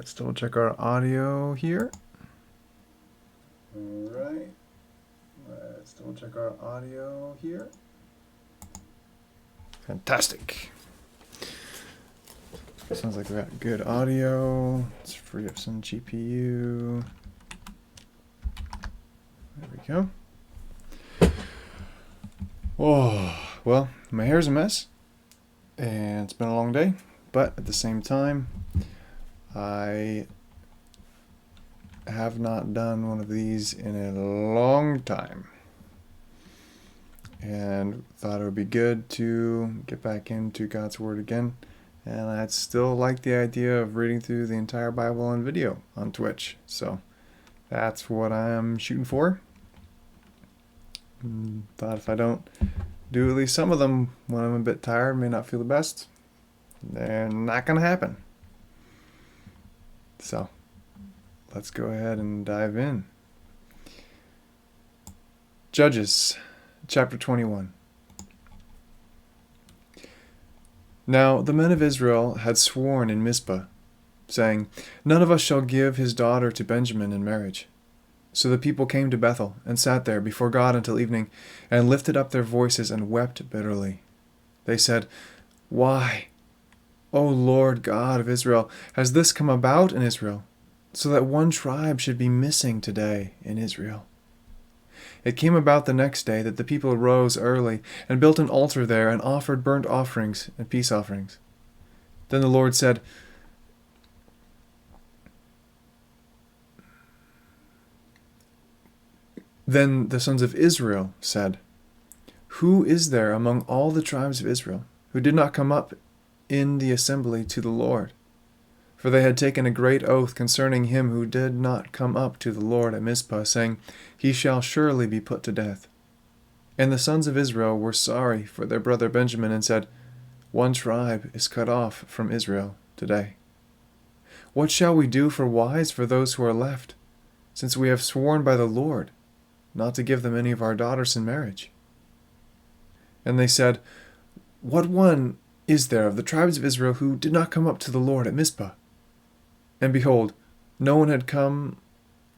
Let's double check our audio here. Alright. Let's double check our audio here. Fantastic. Sounds like we got good audio. Let's free up some GPU. There we go. Oh, well, my hair's a mess. And it's been a long day. But at the same time, I have not done one of these in a long time. And thought it would be good to get back into God's Word again. And I'd still like the idea of reading through the entire Bible on video on Twitch. So that's what I'm shooting for. Thought if I don't do at least some of them when I'm a bit tired, may not feel the best, they're not going to happen. So let's go ahead and dive in. Judges chapter 21. Now the men of Israel had sworn in Mizpah, saying, "None of us shall give his daughter to Benjamin in marriage." So the people came to Bethel and sat there before God until evening, and lifted up their voices and wept bitterly. They said, "Why, O Lord God of Israel, has this come about in Israel, so that one tribe should be missing today in Israel?" It came about the next day that the people arose early and built an altar there and offered burnt offerings and peace offerings. Then the Lord said, Then the sons of Israel said, "Who is there among all the tribes of Israel who did not come up in the assembly to the Lord?" For they had taken a great oath concerning him who did not come up to the Lord at Mizpah, saying, "He shall surely be put to death." And the sons of Israel were sorry for their brother Benjamin, and said, "One tribe is cut off from Israel today. What shall we do for wives for those who are left, since we have sworn by the Lord not to give them any of our daughters in marriage?" And they said, "What one is there of the tribes of Israel who did not come up to the Lord at Mizpah?" And behold, no one had come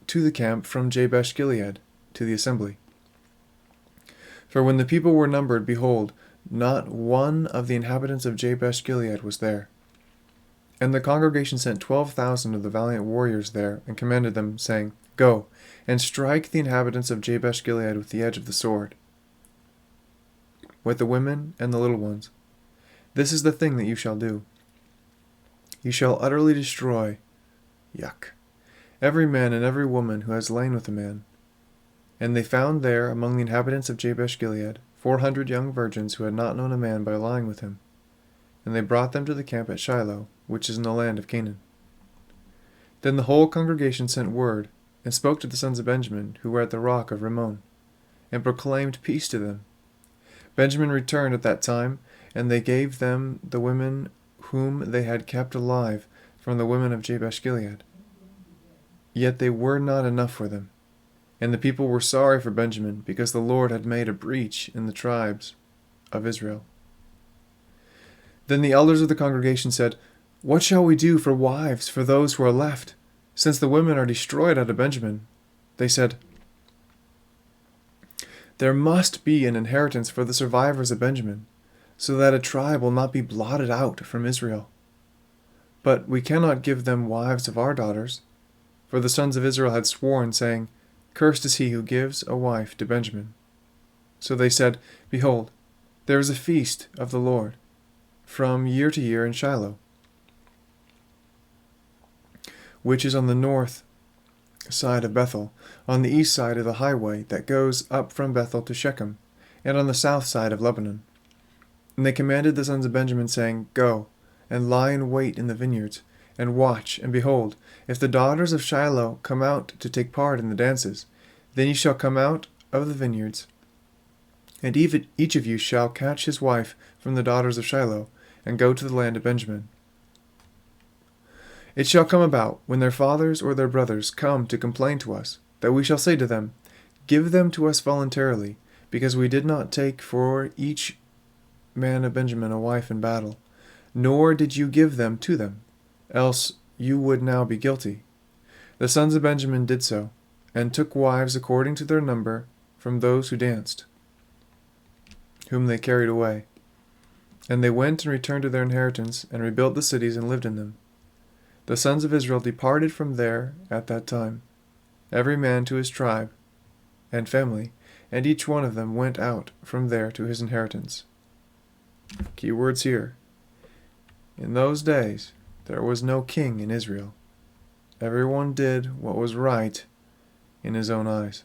to the camp from Jabesh Gilead to the assembly. For when the people were numbered, behold, not one of the inhabitants of Jabesh Gilead was there. And the congregation sent 12,000 of the valiant warriors there, and commanded them, saying, "Go, and strike the inhabitants of Jabesh Gilead with the edge of the sword, with the women and the little ones. This is the thing that you shall do. You shall utterly destroy every man and every woman who has lain with a man." And they found there among the inhabitants of Jabesh Gilead 400 young virgins who had not known a man by lying with him. And they brought them to the camp at Shiloh, which is in the land of Canaan. Then the whole congregation sent word, and spoke to the sons of Benjamin, who were at the rock of Rimmon, and proclaimed peace to them. Benjamin returned at that time, and they gave them the women whom they had kept alive from the women of Jabesh Gilead. Yet they were not enough for them, and the people were sorry for Benjamin, because the Lord had made a breach in the tribes of Israel. Then the elders of the congregation said, "What shall we do for wives for those who are left, since the women are destroyed out of Benjamin?" They said, "There must be an inheritance for the survivors of Benjamin, so that a tribe will not be blotted out from Israel. But we cannot give them wives of our daughters." For the sons of Israel had sworn, saying, "Cursed is he who gives a wife to Benjamin." So they said, "Behold, there is a feast of the Lord from year to year in Shiloh, which is on the north side of Bethel, on the east side of the highway that goes up from Bethel to Shechem, and on the south side of Lebanon." And they commanded the sons of Benjamin, saying, "Go, and lie in wait in the vineyards, and watch, and behold, if the daughters of Shiloh come out to take part in the dances, then ye shall come out of the vineyards, and each of you shall catch his wife from the daughters of Shiloh, and go to the land of Benjamin. It shall come about, when their fathers or their brothers come to complain to us, that we shall say to them, Give them to us voluntarily, because we did not take for each man of Benjamin a wife in battle, nor did you give them to them. Else you would now be guilty. The sons of Benjamin did so, and took wives according to their number from those who danced, whom they carried away. And they went and returned to their inheritance, and rebuilt the cities and lived in them. The sons of Israel departed from there at that time, every man to his tribe and family, and each one of them went out from there to his inheritance. Key words here. In those days, there was no king in Israel. Everyone did what was right in his own eyes.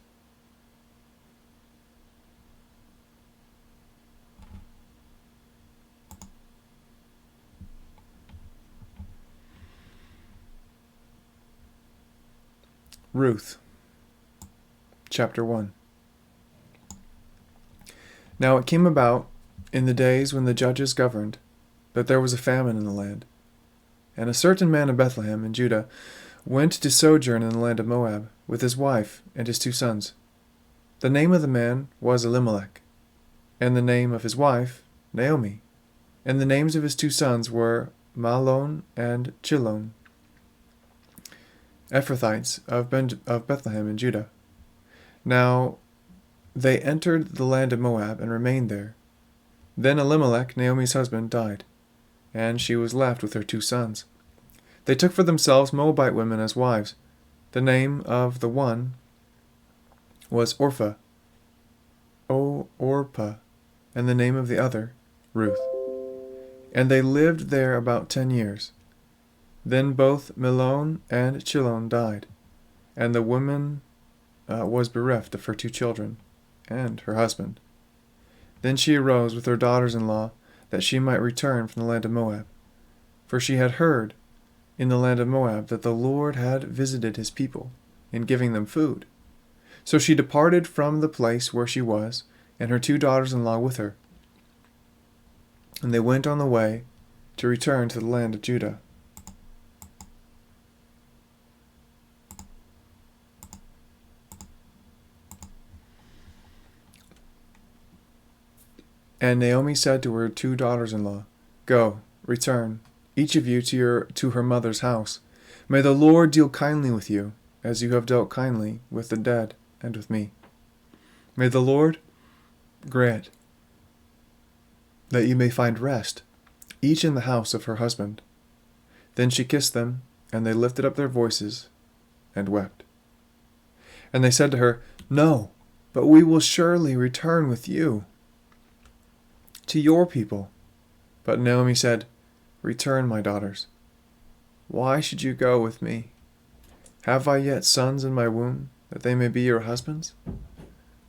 Ruth, chapter 1. Now it came about, in the days when the judges governed, that there was a famine in the land. And a certain man of Bethlehem in Judah went to sojourn in the land of Moab, with his wife and his 2 sons. The name of the man was Elimelech, and the name of his wife Naomi, and the names of his 2 sons were Mahlon and Chilion, Ephrathites of Bethlehem in Judah. Now they entered the land of Moab and remained there. Then Elimelech, Naomi's husband, died, and she was left with her 2 sons. They took for themselves Moabite women as wives. The name of the one was Orpah, and the name of the other Ruth. And they lived there about 10 years. Then both Mahlon and Chilion died, and the woman was bereft of her 2 children and her husband. Then she arose with her daughters-in-law, that she might return from the land of Moab. For she had heard in the land of Moab that the Lord had visited his people in giving them food. So she departed from the place where she was, and her 2 daughters-in-law with her. And they went on the way to return to the land of Judah. And Naomi said to her 2 daughters-in-law, Go, return, each of you to her mother's house. May the Lord deal kindly with you, as you have dealt kindly with the dead and with me. May the Lord grant that you may find rest, each in the house of her husband. Then she kissed them, and they lifted up their voices and wept. And they said to her, No, but we will surely return with you to your people. But Naomi said, Return, my daughters. Why should you go with me? Have I yet sons in my womb, that they may be your husbands?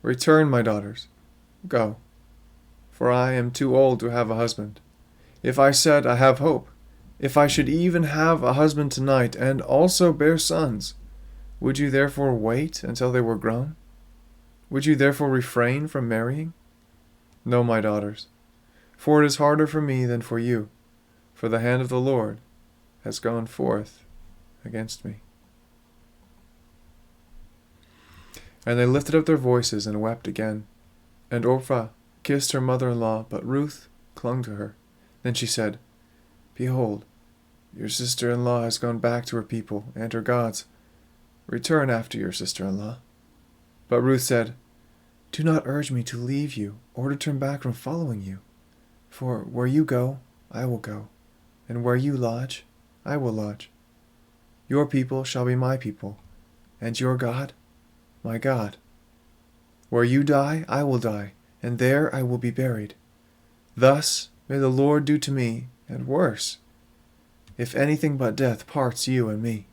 Return, my daughters. Go, for I am too old to have a husband. If I said, I have hope, if I should even have a husband tonight, and also bear sons, would you therefore wait until they were grown? Would you therefore refrain from marrying? No, my daughters, for it is harder for me than for you, for the hand of the Lord has gone forth against me. And they lifted up their voices and wept again. And Orpah kissed her mother-in-law, but Ruth clung to her. Then she said, Behold, your sister-in-law has gone back to her people and her gods. Return after your sister-in-law. But Ruth said, Do not urge me to leave you or to turn back from following you. For where you go, I will go, and where you lodge, I will lodge. Your people shall be my people, and your God, my God. Where you die, I will die, and there I will be buried. Thus may the Lord do to me, and worse, if anything but death parts you and me.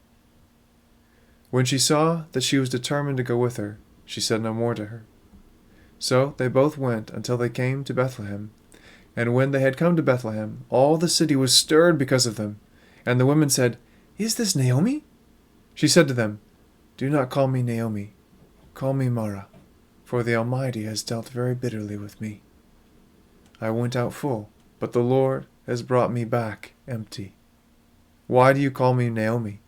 When she saw that she was determined to go with her, she said no more to her. So they both went until they came to Bethlehem. And when they had come to Bethlehem, all the city was stirred because of them. And the women said, Is this Naomi? She said to them, Do not call me Naomi. Call me Mara, for the Almighty has dealt very bitterly with me. I went out full, but the Lord has brought me back empty. Why do you call me Naomi,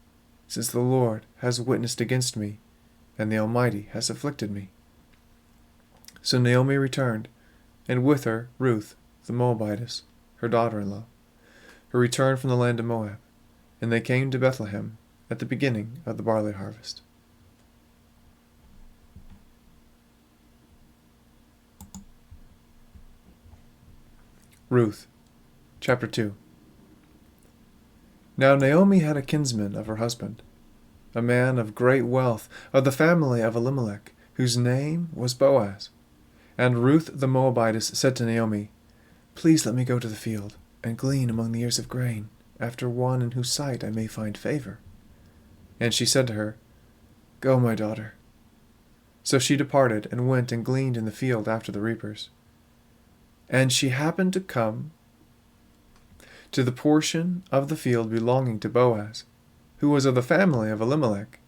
since the Lord has witnessed against me, and the Almighty has afflicted me? So Naomi returned, and with her Ruth the Moabitess, her daughter-in-law, who returned from the land of Moab. and they came to Bethlehem at the beginning of the barley harvest. Ruth, chapter 2. Now Naomi had a kinsman of her husband, a man of great wealth, of the family of Elimelech, whose name was Boaz. And Ruth the Moabitess said to Naomi, Please let me go to the field, and glean among the ears of grain, after one in whose sight I may find favor. And she said to her, Go, my daughter. So she departed, and went and gleaned in the field after the reapers. And she happened to come to the portion of the field belonging to Boaz, who was of the family of Elimelech.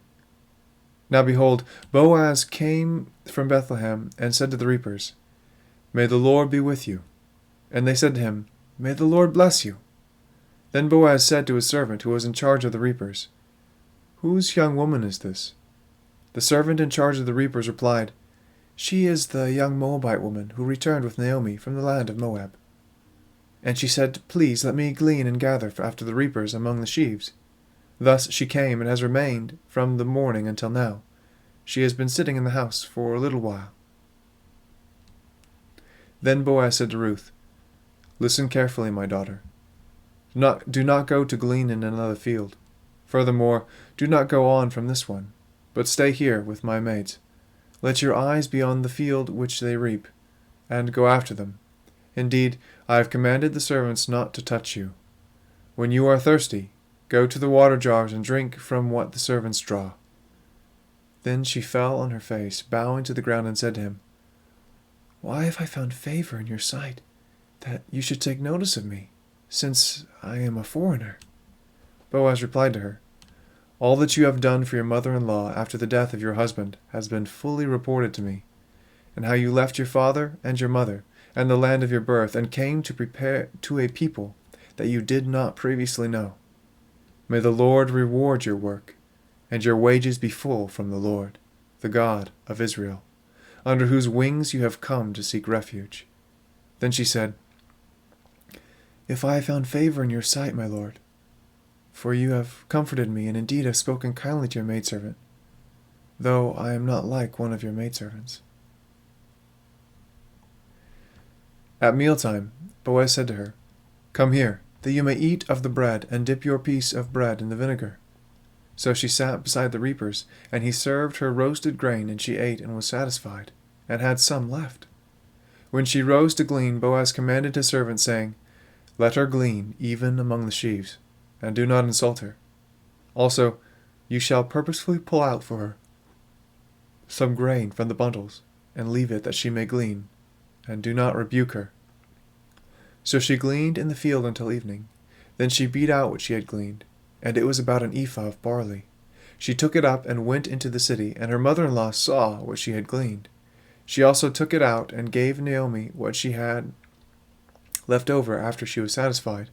Now behold, Boaz came from Bethlehem, and said to the reapers, May the Lord be with you. And they said to him, May the Lord bless you. Then Boaz said to his servant who was in charge of the reapers, Whose young woman is this? The servant in charge of the reapers replied, She is the young Moabite woman who returned with Naomi from the land of Moab. And she said, Please let me glean and gather after the reapers among the sheaves. Thus she came and has remained from the morning until now. She has been sitting in the house for a little while. Then Boaz said to Ruth, Listen carefully, my daughter. Do not go to glean in another field. Furthermore, do not go on from this one, but stay here with my maids. Let your eyes be on the field which they reap, and go after them. Indeed, I have commanded the servants not to touch you. When you are thirsty, go to the water jars and drink from what the servants draw. Then she fell on her face, bowing to the ground, and said to him, Why have I found favor in your sight, that you should take notice of me, since I am a foreigner? Boaz replied to her, All that you have done for your mother-in-law after the death of your husband has been fully reported to me, and how you left your father and your mother, and the land of your birth, and came to prepare to a people that you did not previously know. May the Lord reward your work, and your wages be full from the Lord, the God of Israel, under whose wings you have come to seek refuge. Then she said, If I have found favor in your sight, my Lord, for you have comforted me, and indeed have spoken kindly to your maidservant, though I am not like one of your maidservants. At mealtime, Boaz said to her, Come here, that you may eat of the bread, and dip your piece of bread in the vinegar. So she sat beside the reapers, and he served her roasted grain, and she ate and was satisfied, and had some left. When she rose to glean, Boaz commanded his servant, saying, Let her glean even among the sheaves, and do not insult her. Also, you shall purposefully pull out for her some grain from the bundles, and leave it that she may glean, and do not rebuke her. So she gleaned in the field until evening. Then she beat out what she had gleaned, and it was about an ephah of barley. She took it up and went into the city, and her mother-in-law saw what she had gleaned. She also took it out and gave Naomi what she had left over after she was satisfied.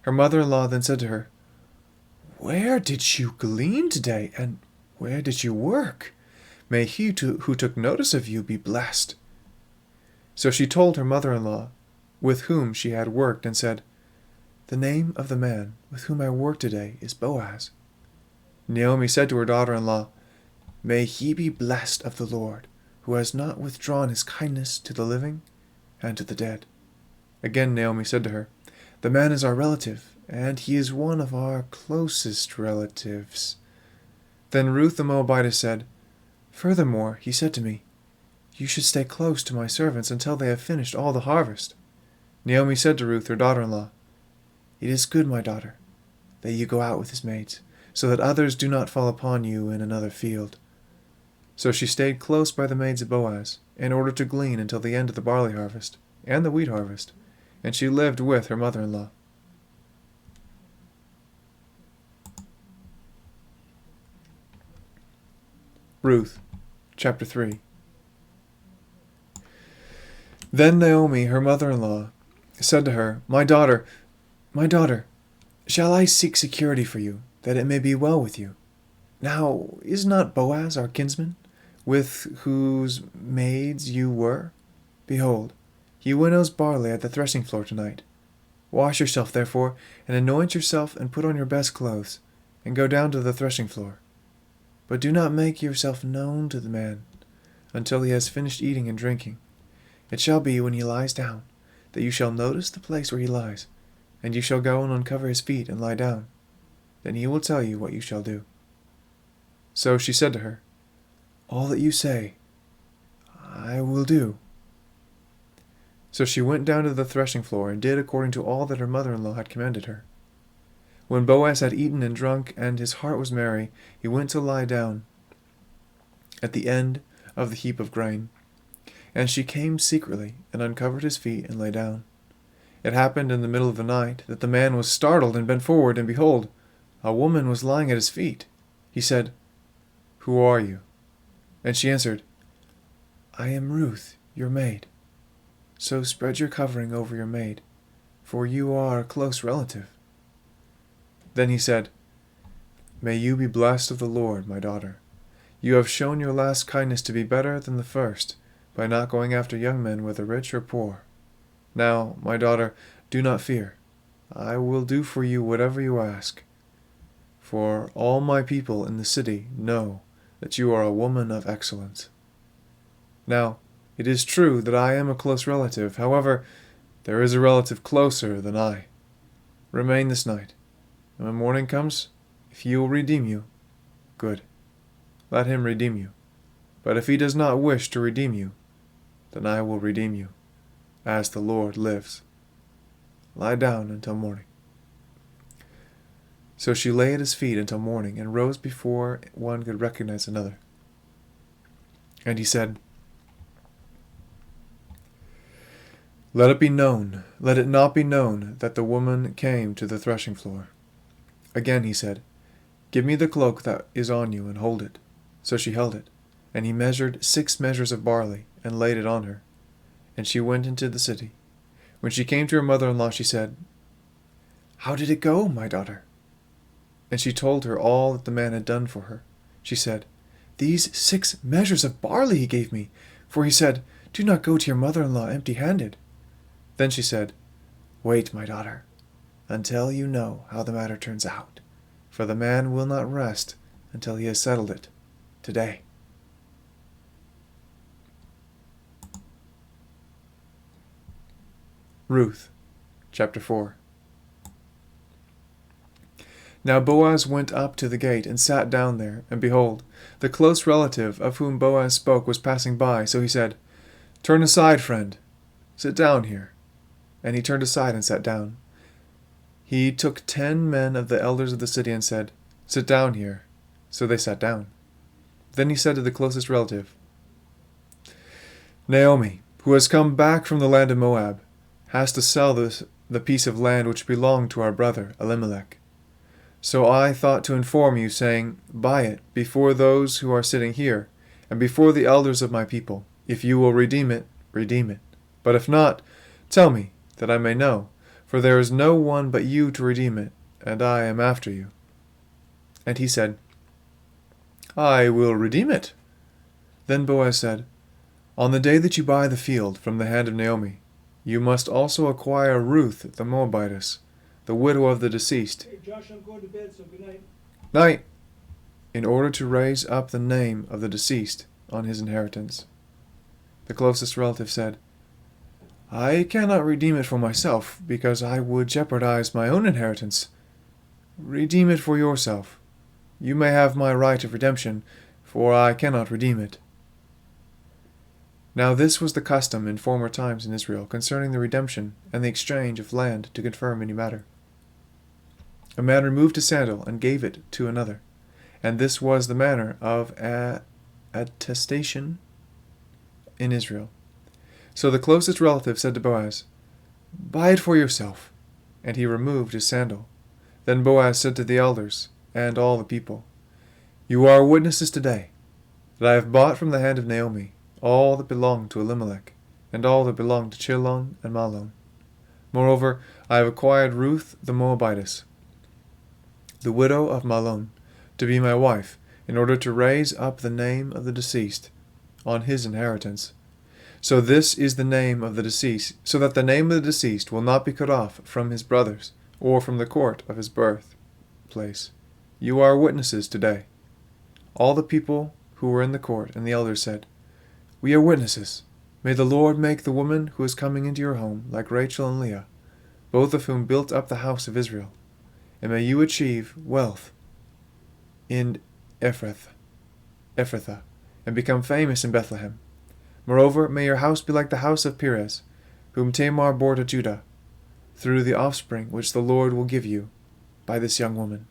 Her mother-in-law then said to her, Where did you glean today, and where did you work? May he who took notice of you be blessed. So she told her mother-in-law with whom she had worked, and said, The name of the man with whom I worked today is Boaz. Naomi said to her daughter-in-law, May he be blessed of the Lord, who has not withdrawn his kindness to the living and to the dead. Again Naomi said to her, The man is our relative, and he is one of our closest relatives. Then Ruth the Moabitess said, Furthermore, he said to me, You should stay close to my servants until they have finished all the harvest. Naomi said to Ruth, her daughter-in-law, It is good, my daughter, that you go out with his maids, so that others do not fall upon you in another field. So she stayed close by the maids of Boaz, in order to glean until the end of the barley harvest, and the wheat harvest, and she lived with her mother-in-law. Ruth, chapter 3. Then Naomi, her mother-in-law, said to her, My daughter, shall I seek security for you, that it may be well with you? Now, is not Boaz our kinsman, with whose maids you were? Behold, he winnows barley at the threshing floor tonight. Wash yourself, therefore, and anoint yourself, and put on your best clothes, and go down to the threshing floor. But do not make yourself known to the man until he has finished eating and drinking. It shall be, when he lies down, that you shall notice the place where he lies, and you shall go and uncover his feet and lie down. Then he will tell you what you shall do." So she said to her, "All that you say, I will do." So she went down to the threshing floor, and did according to all that her mother-in-law had commanded her. When Boaz had eaten and drunk, and his heart was merry, he went to lie down at the end of the heap of grain. And she came secretly, and uncovered his feet, and lay down. It happened in the middle of the night, that the man was startled, and bent forward, and behold, a woman was lying at his feet. He said, "Who are you?" And she answered, "I am Ruth, your maid. So spread your covering over your maid, for you are a close relative." Then he said, "May you be blessed of the Lord, my daughter. You have shown your last kindness to be better than the first, by not going after young men, whether rich or poor. Now, my daughter, do not fear. I will do for you whatever you ask. For all my people in the city know that you are a woman of excellence. Now, it is true that I am a close relative. However, there is a relative closer than I. Remain this night, and when morning comes, if he will redeem you, good. Let him redeem you. But if he does not wish to redeem you, then I will redeem you, as the Lord lives. Lie down until morning." So she lay at his feet until morning, and rose before one could recognize another. And he said, let it not be known that the woman came to the threshing floor." Again he said, "Give me the cloak that is on you, and hold it." So she held it, and he measured 6 measures of barley, and laid it on her. And she went into the city. When she came to her mother-in-law, she said, "How did it go, my daughter?" And she told her all that the man had done for her. She said, "These 6 measures of barley he gave me, for he said, 'Do not go to your mother-in-law empty-handed.'" Then she said, "Wait, my daughter, until you know how the matter turns out, for the man will not rest until he has settled it today." Ruth, chapter 4. Now Boaz went up to the gate, and sat down there, and behold, the close relative of whom Boaz spoke was passing by. So he said, "Turn aside, friend, sit down here." And he turned aside and sat down. He took 10 men of the elders of the city, and said, "Sit down here." So they sat down. Then he said to the closest relative, "Naomi, who has come back from the land of Moab, has to sell the piece of land which belonged to our brother Elimelech. So I thought to inform you, saying, Buy it before those who are sitting here, and before the elders of my people. If you will redeem it, redeem it. But if not, tell me, that I may know, for there is no one but you to redeem it, and I am after you." And he said, "I will redeem it." Then Boaz said, "On the day that you buy the field from the hand of Naomi, you must also acquire Ruth the Moabitess, the widow of the deceased." Hey, Josh, I'm going to bed, so good night. Night, in order to raise up the name of the deceased on his inheritance. The closest relative said, "I cannot redeem it for myself, because I would jeopardize my own inheritance. Redeem it for yourself. You may have my right of redemption, for I cannot redeem it." Now this was the custom in former times in Israel concerning the redemption and the exchange of land to confirm any matter. A man removed a sandal and gave it to another, and this was the manner of attestation in Israel. So the closest relative said to Boaz, "Buy it for yourself." And he removed his sandal. Then Boaz said to the elders and all the people, "You are witnesses today that I have bought from the hand of Naomi all that belonged to Elimelech, and all that belonged to Chilon and Mahlon. Moreover, I have acquired Ruth the Moabitess, the widow of Mahlon, to be my wife, in order to raise up the name of the deceased on his inheritance. So this is the name of the deceased, so that the name of the deceased will not be cut off from his brothers, or from the court of his birth place. You are witnesses today." All the people who were in the court and the elders said, "We are witnesses. May the Lord make the woman who is coming into your home like Rachel and Leah, both of whom built up the house of Israel. And may you achieve wealth in Ephrathah, and become famous in Bethlehem. Moreover, may your house be like the house of Perez, whom Tamar bore to Judah, through the offspring which the Lord will give you by this young woman."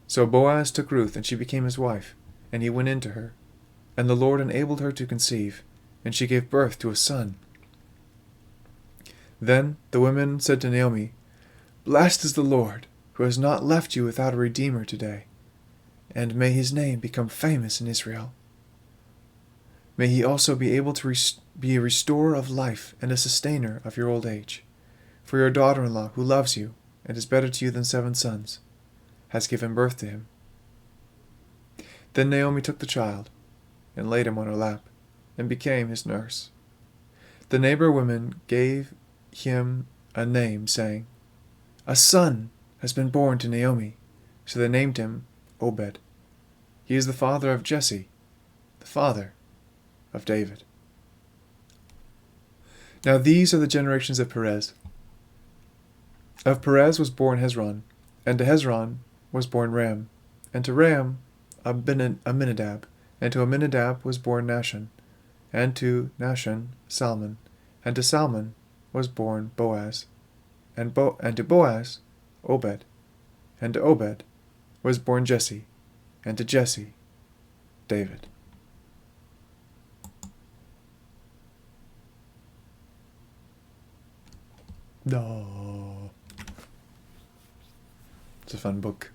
So Boaz took Ruth, and she became his wife, and he went in to her. And the Lord enabled her to conceive, and she gave birth to a son. Then the women said to Naomi, "Blessed is the Lord, who has not left you without a redeemer today, and may his name become famous in Israel. May he also be able to be a restorer of life and a sustainer of your old age. For your daughter-in-law, who loves you and is better to you than 7 sons, has given birth to him." Then Naomi took the child and laid him on her lap, and became his nurse. The neighbor women gave him a name, saying, "A son has been born to Naomi." So they named him Obed. He is the father of Jesse, the father of David. Now these are the generations of Perez. Of Perez was born Hezron, and to Hezron was born Ram, and to Ram Aminadab, and to Aminadab was born Nahshon, and to Nahshon Salmon, and to Salmon was born Boaz, and to Boaz Obed, and to Obed was born Jesse, and to Jesse David. No. It's a fun book.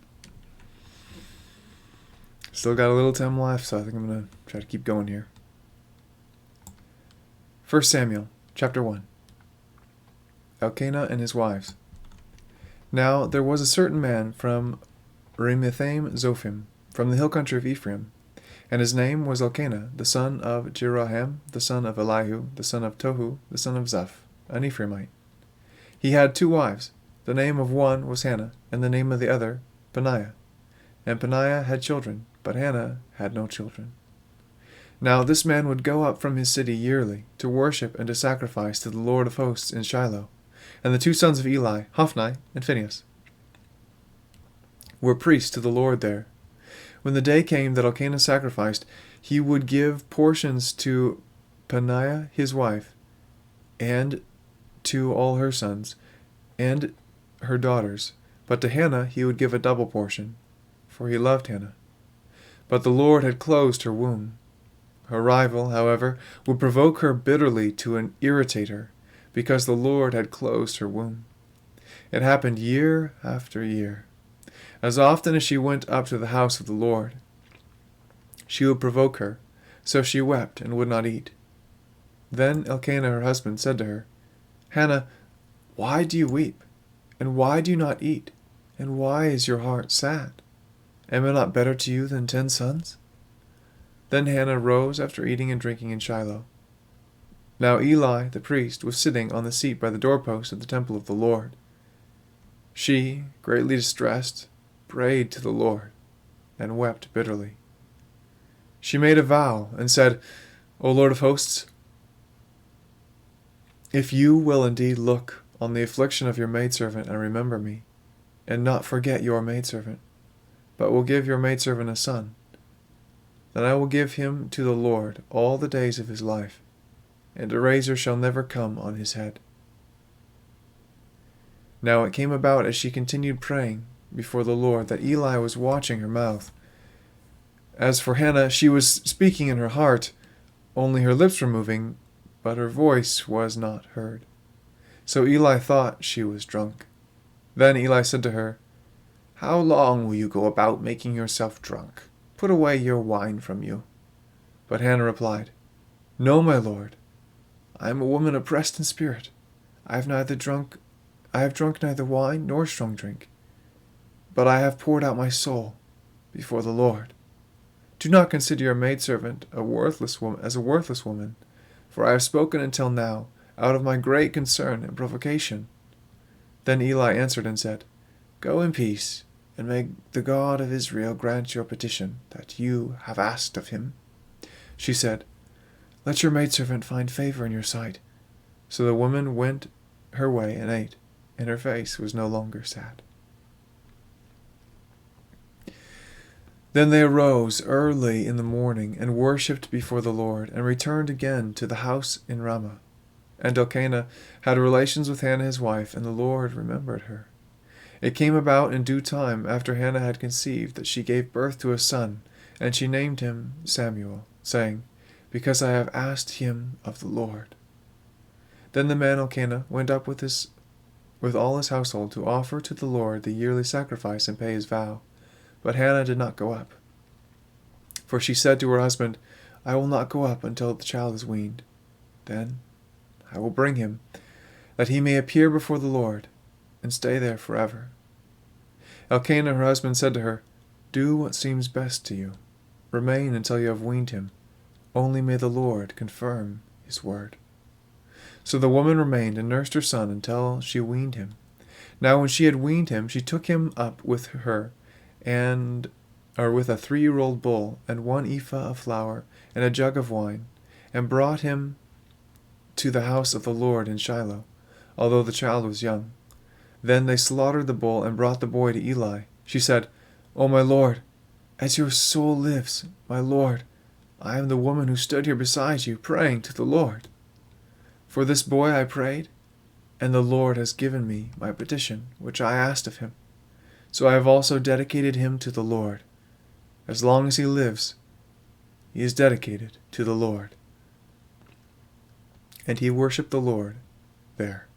Still got a little time left, so I think I'm going to try to keep going here. 1 Samuel, chapter 1. Elkanah and his wives. Now there was a certain man from Ramathaim Zophim, from the hill country of Ephraim, and his name was Elkanah, the son of Jeroham, the son of Elihu, the son of Tohu, the son of Zaph, an Ephraimite. He had 2 wives. The name of one was Hannah, and the name of the other Peninnah. And Peninnah had children, but Hannah had no children. Now this man would go up from his city yearly to worship and to sacrifice to the Lord of hosts in Shiloh. And the 2 sons of Eli, Hophni and Phinehas, were priests to the Lord there. When the day came that Elkanah sacrificed, he would give portions to Peninnah his wife, and to all her sons, and her daughters. But to Hannah he would give a double portion, for he loved Hannah. But the Lord had closed her womb. Her rival, however, would provoke her bitterly to irritate her, because the Lord had closed her womb. It happened year after year. As often as she went up to the house of the Lord, she would provoke her, so she wept and would not eat. Then Elkanah her husband said to her, "Hannah, why do you weep? And why do you not eat? And why is your heart sad? Am I not better to you than 10 sons?" Then Hannah rose after eating and drinking in Shiloh. Now Eli the priest was sitting on the seat by the doorpost of the temple of the Lord. She, greatly distressed, prayed to the Lord, and wept bitterly. She made a vow, and said, "O Lord of hosts, if you will indeed look on the affliction of your maidservant and remember me, and not forget your maidservant, but will give your maidservant a son, then I will give him to the Lord all the days of his life, and a razor shall never come on his head." Now it came about as she continued praying before the Lord that Eli was watching her mouth. As for Hannah, she was speaking in her heart, only her lips were moving, but her voice was not heard. So Eli thought she was drunk. Then Eli said to her, "How long will you go about making yourself drunk? Put away your wine from you." But Hannah replied, "No, my lord, I am a woman oppressed in spirit. I have drunk neither wine nor strong drink, but I have poured out my soul before the Lord. Do not consider your maidservant as a worthless woman, for I have spoken until now out of my great concern and provocation." Then Eli answered and said, "Go in peace, and may the God of Israel grant your petition that you have asked of him." She said, "Let your maidservant find favor in your sight." So the woman went her way and ate, and her face was no longer sad. Then they arose early in the morning and worshipped before the Lord, and returned again to the house in Ramah. And Elkanah had relations with Hannah his wife, and the Lord remembered her. It came about in due time, after Hannah had conceived, that she gave birth to a son, and she named him Samuel, saying, "Because I have asked him of the Lord." Then the man Elkanah went up with all his household to offer to the Lord the yearly sacrifice and pay his vow. But Hannah did not go up. For she said to her husband, "I will not go up until the child is weaned. Then I will bring him, that he may appear before the Lord, and stay there forever." Elkanah her husband said to her, "Do what seems best to you. Remain until you have weaned him. Only may the Lord confirm his word." So the woman remained and nursed her son until she weaned him. Now when she had weaned him, she took him up with her, with a 3-year-old bull, and 1 ephah of flour, and a jug of wine, and brought him to the house of the Lord in Shiloh, although the child was young. Then they slaughtered the bull and brought the boy to Eli. She said, "O my lord, as your soul lives, my lord, I am the woman who stood here beside you, praying to the Lord. For this boy I prayed, and the Lord has given me my petition, which I asked of him. So I have also dedicated him to the Lord. As long as he lives, he is dedicated to the Lord." And he worshipped the Lord there.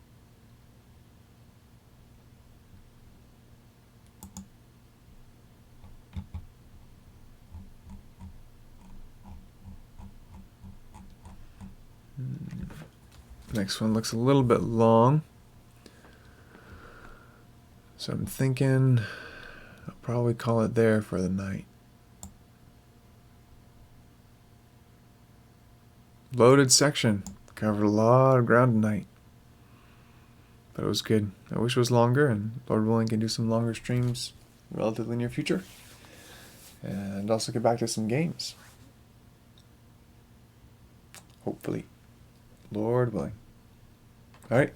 Next one looks a little bit long, so I'm thinking I'll probably call it there for the night. Loaded section. Covered a lot of ground tonight, but it was good. I wish it was longer, and Lord willing can do some longer streams in the relatively near future, and also get back to some games. Hopefully. Lord willing. Alright.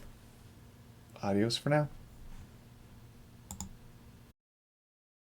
Adios for now.